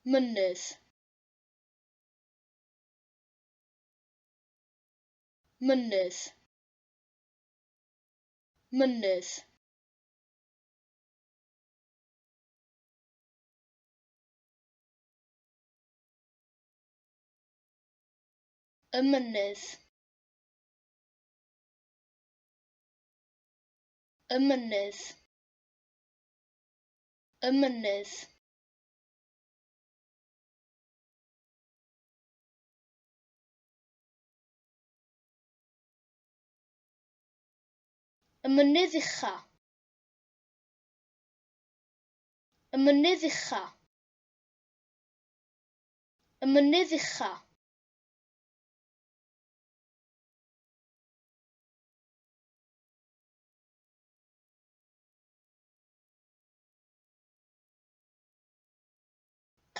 mynydd, mynydd, mynydd, mynydd, mynydd, mynydd, mynydd ucha, mynydd ucha, mynydd ucha,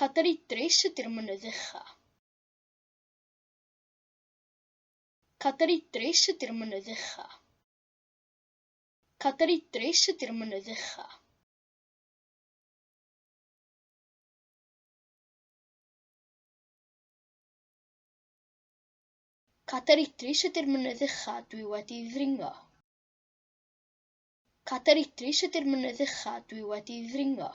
Cadair Idris ydy'r mynydd ucha. Cadair Idris ydy'r mynydd ucha. Cadair Idris ydy'r mynydd ucha. Cadair Idris ydy'r mynydd ucha dwi wedi ddringo. Cadair Idris ydy'r mynydd ucha dwi wedi ddringo.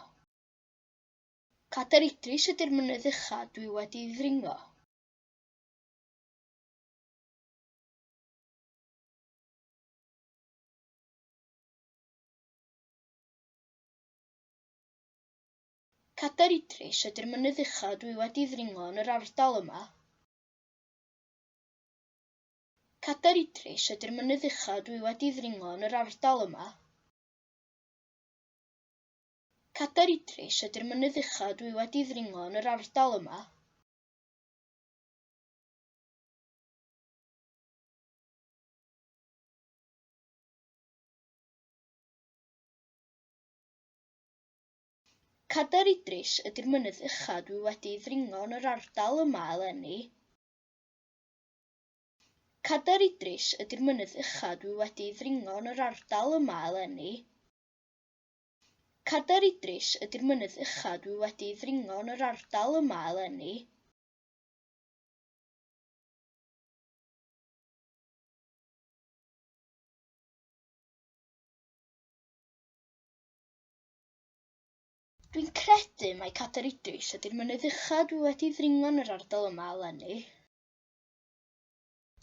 Cadair Idris ydy'r mynydd ucha dwi wedi ddringo. Cadair Idris ydy'r mynydd ucha dwi wedi ddringo yn yr ardal yma. Cadair Idris ydy'r mynydd ucha dwi wedi ddringo yn yr ardal yma. Cadair Idris ydy'r mynydd ucha dwi wedi ddringo yn yr ardal yma. Cadair Idris ydy'r mynydd ucha dwi wedi ddringo yn yr ardal yma eleni. Cadair Idris ydy'r mynydd ucha dwi wedi ddringo yn yr ardal yma eleni. Cadair Idris ydy'r mynydd ucha dwi wedi ddringo yn yr ardal yma eleni. Dwi'n credu mai Cadair Idris ydy'r mynydd ucha dwi wedi ddringo yn yr ardal yma eleni.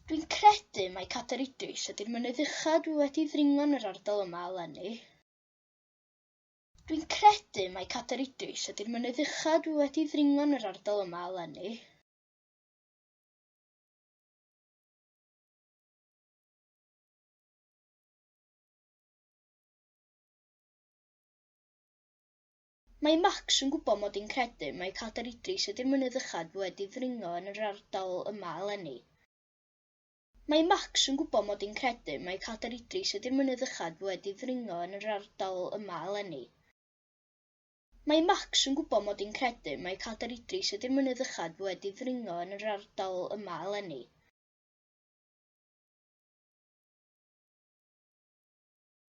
Dwi'n credu mai Cadair Idris ydy'r mynydd ucha dwi wedi ddringo yn yr ardal yma eleni. Dwi'n credu mai Cadair Idris ydy'r mynydd ucha dwi wedi ddringo yn yr ardal yma eleni. Mae Max yn gwybod mod i'n credu mai Cadair Idris ydy'r mynydd ucha dwi wedi ddringo yn yr ardal yma eleni. Mae Max yn gwybod mod i'n credu mai Cadair Idris ydy'r mynydd ucha dwi wedi ddringo yn yr ardal yma eleni. Mae Max yn gwybod mod i'n credu mai Cadair Idris ydy'r mynydd ucha dwi wedi ddringo yn yr ardal yma eleni.